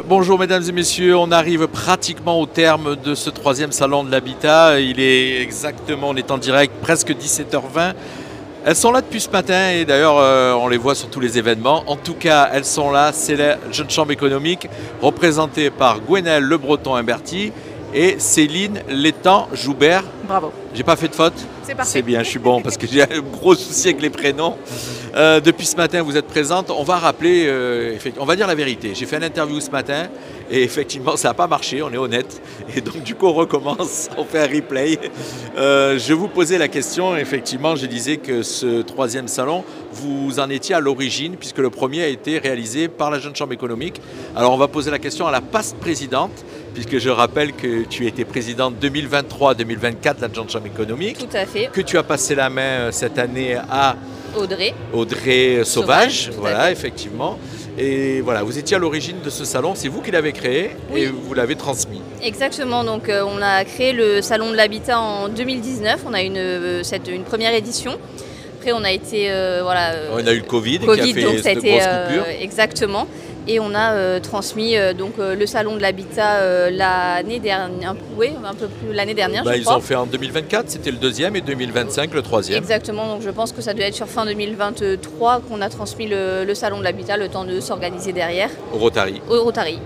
Bonjour mesdames et messieurs, on arrive pratiquement au terme de ce troisième salon de l'habitat. Il est exactement, on est en direct, presque 17h20. Elles sont là depuis ce matin et d'ailleurs on les voit sur tous les événements. En tout cas, elles sont là, c'est la Jeune Chambre économique représentée par Gwenaëlle Le Breton-Imberti et Céline Létang-Joubert. Bravo. J'ai pas fait de faute? C'est parfait. C'est bien, je suis bon parce que j'ai un gros souci avec les prénoms. Depuis ce matin, vous êtes présente. On va rappeler, on va dire la vérité. J'ai fait une interview ce matin et effectivement, ça n'a pas marché, on est honnête. Et donc, du coup, on recommence, on fait un replay. Je vous posais la question, effectivement, je disais que ce troisième salon, vous en étiez à l'origine puisque le premier a été réalisé par la Jeune Chambre économique. Alors, on va poser la question à la past présidente, puisque je rappelle que tu étais présidente 2023-2024 de la Jeune Chambre économique. Tout à fait. Que tu as passé la main cette année à Audrey Sauvage, voilà, effectivement. Et voilà, vous étiez à l'origine de ce salon, c'est vous qui l'avez créé et vous l'avez transmis. Exactement, donc on a créé le salon de l'habitat en 2019, on a une première édition. Après on a été, on a eu le Covid qui a fait donc ça a de été, grosses coupures. Exactement. Et on a transmis le salon de l'habitat l'année dernière, un peu plus l'année dernière, je Ils crois. ont fait en 2024, c'était le deuxième, et 2025 le troisième. Exactement, donc je pense que ça doit être sur fin 2023 qu'on a transmis le salon de l'habitat, le temps de s'organiser derrière. Au Rotary. Au Rotary.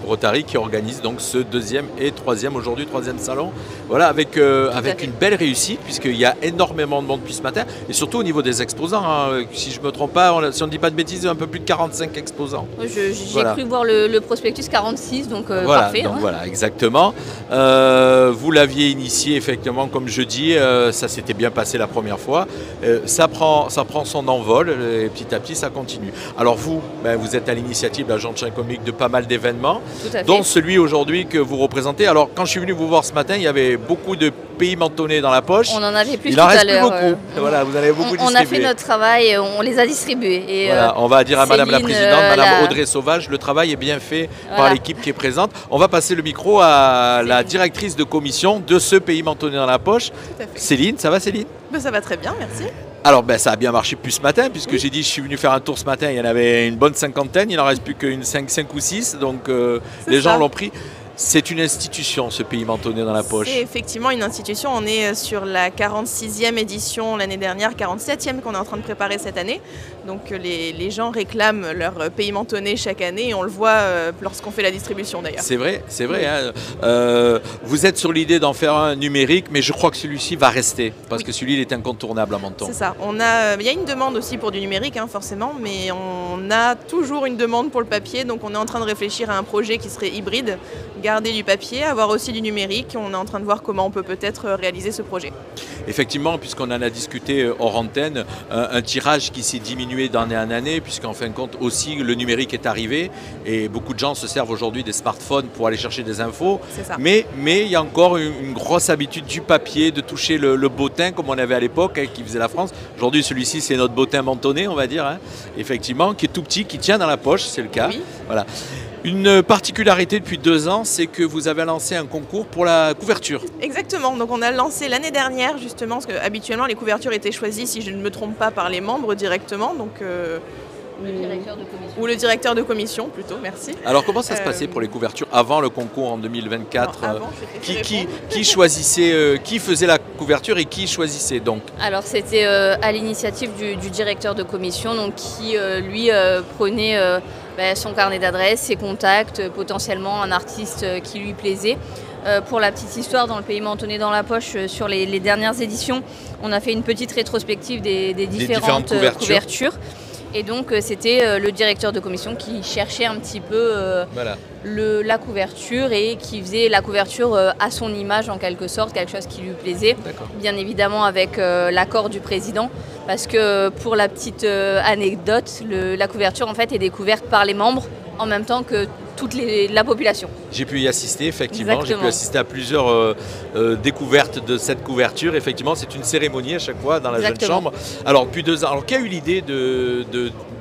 Rotary qui organise donc ce deuxième et troisième, aujourd'hui troisième salon. Voilà, avec une belle réussite puisqu'il y a énormément de monde depuis ce matin et surtout au niveau des exposants. Si je ne me trompe pas, si on ne dit pas de bêtises, un peu plus de 45 exposants. J'ai cru voir le prospectus 46, donc voilà, parfait. Donc voilà, exactement. Vous l'aviez initié effectivement, comme je dis, ça s'était bien passé la première fois. Ça prend son envol et petit à petit ça continue. Alors vous êtes à l'initiative de la Jeune Chambre économique de pas mal d'événements. Dont celui aujourd'hui que vous représentez. Alors quand je suis venu vous voir ce matin, il y avait beaucoup de pays mentonnés dans la poche. On en avait plus tout à l'heure. Il en reste plus beaucoup. Voilà, vous en avez beaucoup distribué. On a fait notre travail, on les a distribués. Et voilà, on va dire à Madame la Présidente, Madame Audrey Sauvage, le travail est bien fait par l'équipe qui est présente. On va passer le micro à la directrice de commission de ce pays mentonné dans la poche. Céline, ça va Céline? Ça va très bien, merci. Alors ça a bien marché plus ce matin puisque j'ai dit je suis venu faire un tour ce matin, il y en avait une bonne cinquantaine, il n'en reste plus qu'une 5 ou 6, donc les gens l'ont pris. C'est une institution, ce pays mentonné dans la poche. C'est effectivement une institution. On est sur la 46e édition l'année dernière, 47e qu'on est en train de préparer cette année. Donc les gens réclament leur pays mentonné chaque année et on le voit lorsqu'on fait la distribution d'ailleurs. C'est vrai, c'est vrai. Hein. Vous êtes sur l'idée d'en faire un numérique, mais je crois que celui-ci va rester parce que celui-là est incontournable à Menton. C'est ça. Il y a une demande aussi pour du numérique, forcément, mais on a toujours une demande pour le papier. Donc on est en train de réfléchir à un projet qui serait hybride. Garder du papier, avoir aussi du numérique. On est en train de voir comment on peut peut-être réaliser ce projet. Effectivement, puisqu'on en a discuté hors antenne, un tirage qui s'est diminué d'année en année, puisqu'en fin de compte aussi le numérique est arrivé et beaucoup de gens se servent aujourd'hui des smartphones pour aller chercher des infos. C'est ça. Mais il y a encore une grosse habitude du papier, de toucher le bottin comme on avait à l'époque, qui faisait la France. Aujourd'hui, celui-ci, c'est notre bottin mentonné, on va dire, effectivement, qui est tout petit, qui tient dans la poche, c'est le cas. Oui. Voilà. Une particularité depuis 2 ans, c'est que vous avez lancé un concours pour la couverture. Exactement, donc on a lancé l'année dernière justement, parce que habituellement les couvertures étaient choisies, si je ne me trompe pas, par les membres directement, donc le directeur de commission. Ou le directeur de commission plutôt, merci. Alors comment ça se passait pour les couvertures avant le concours en 2024? Avant, qui choisissait, qui faisait la couverture et qui choisissait donc? Alors c'était à l'initiative du directeur de commission, donc qui lui prenait son carnet d'adresses, ses contacts, potentiellement un artiste qui lui plaisait. Pour la petite histoire, dans le pays mentonné dans la poche, sur les dernières éditions, on a fait une petite rétrospective des différentes couvertures. Et donc c'était le directeur de commission qui cherchait un petit peu la couverture et qui faisait la couverture à son image en quelque sorte, quelque chose qui lui plaisait. Bien évidemment avec l'accord du président, parce que pour la petite anecdote, la couverture en fait est découverte par les membres en même temps que toute la population. J'ai pu y assister, effectivement. J'ai pu assister à plusieurs découvertes de cette couverture. Effectivement, c'est une cérémonie à chaque fois dans la Jeune Chambre. Alors, depuis 2 ans, alors qui a eu l'idée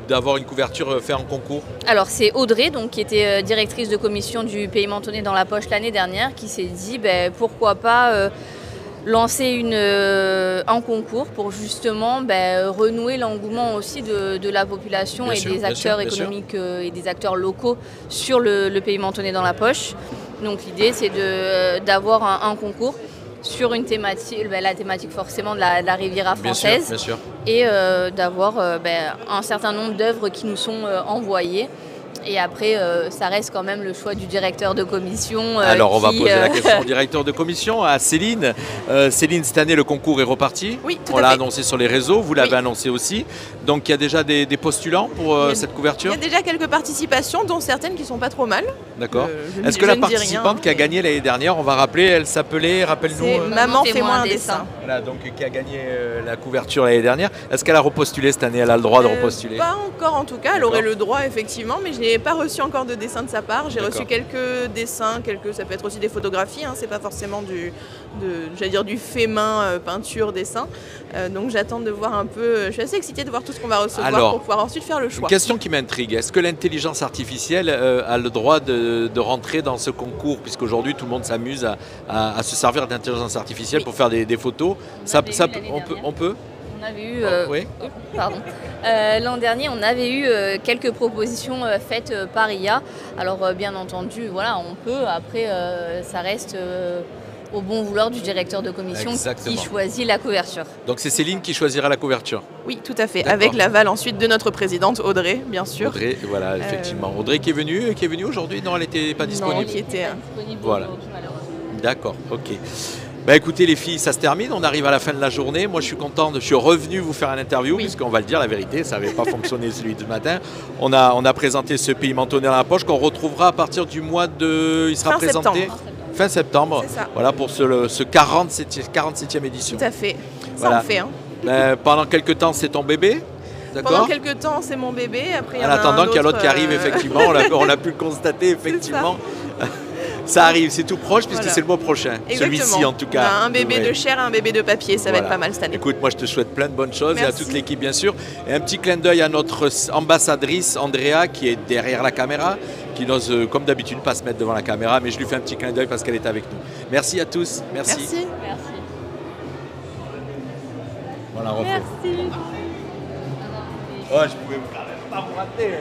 d'avoir une couverture faite en concours? Alors, c'est Audrey, donc, qui était directrice de commission du pays mentonné dans la poche l'année dernière, qui s'est dit pourquoi pas lancé un concours pour justement renouer l'engouement aussi de la population Bien et sûr, des bien acteurs sûr, bien sûr. économiques et des acteurs locaux sur le pays mentonné dans la poche. Donc l'idée c'est d'avoir un concours sur une thématique, la thématique forcément de la Riviera française, Bien sûr. et d'avoir un certain nombre d'œuvres qui nous sont envoyées. Et après, ça reste quand même le choix du directeur de commission. Alors, on va poser la question au directeur de commission, à Céline. Céline, cette année, le concours est reparti. Oui, tout on à l'a fait. annoncé sur les réseaux, vous l'avez Oui. annoncé aussi. Donc, il y a déjà des postulants pour cette Il couverture. y a déjà quelques participations, dont certaines qui sont pas trop mal. D'accord. je ne Est-ce dis- que je la ne dis rien, participante qui a mais- gagné l'année dernière, on va rappeler, elle s'appelait, rappelle-nous. C'est Maman, fais-moi un dessin. Voilà, donc qui a gagné la couverture l'année dernière. Est-ce qu'elle a repostulé cette année? Elle a le droit de repostuler? Pas encore en tout cas, elle aurait le droit effectivement, mais je n'ai pas reçu encore de dessin de sa part. J'ai D'accord. reçu quelques dessins, ça peut être aussi des photographies, hein, c'est pas forcément du fait main, peinture, dessin. Donc j'attends de voir un peu, je suis assez excitée de voir tout ce qu'on va recevoir Alors, pour pouvoir ensuite faire le choix. Une question qui m'intrigue, est-ce que l'intelligence artificielle a le droit de rentrer dans ce concours, puisqu'aujourd'hui tout le monde s'amuse à se servir d'intelligence artificielle Oui. pour faire des photos. l'avait eu l'année On peut On avait eu, oui. pardon. L'an dernier, on avait eu quelques propositions faites par IA. Alors bien entendu, voilà, on peut. Après, ça reste au bon vouloir du directeur de commission Exactement. qui choisit la couverture. Donc c'est Céline qui choisira la couverture. Oui, tout à fait, D'accord. avec l'aval ensuite de notre présidente Audrey, bien sûr. Audrey, voilà, effectivement. Audrey qui est venue aujourd'hui. Non, elle n'était pas disponible. qui était, disponible Voilà. aujourd'hui, malheureusement. D'accord, ok. Bah écoutez les filles, ça se termine, on arrive à la fin de la journée. Moi je suis content, je suis revenu vous faire un interview, Oui. puisqu'on va le dire la vérité, ça n'avait pas fonctionné celui de ce matin. On a présenté ce pays mentonné dans la poche qu'on retrouvera à partir du mois de... Il sera Fin présenté septembre. fin septembre. C'est ça. Voilà pour ce 47e édition. Tout à fait, ça Voilà. en fait. Hein. Pendant quelques temps c'est ton bébé, Pendant d'accord? quelques temps, c'est mon bébé. Après, il y En en a attendant un qu'il y a l'autre autre, qui arrive, effectivement, on a pu le constater, effectivement. Ça arrive, c'est tout proche puisque Voilà. c'est le mois prochain. Exactement. Celui-ci en tout cas. On a un bébé devrait- de chair et un bébé de papier, ça va Voilà. être pas mal cette année. Écoute, moi je te souhaite plein de bonnes choses et à Merci. toute l'équipe bien sûr. Et un petit clin d'œil à notre ambassadrice Andrea qui est derrière la caméra, qui n'ose comme d'habitude pas se mettre devant la caméra, mais je lui fais un petit clin d'œil parce qu'elle est avec nous. Merci à tous. Merci. Merci. Merci. Voilà, refais. Merci. Oh, je pouvais quand même pas vous rater.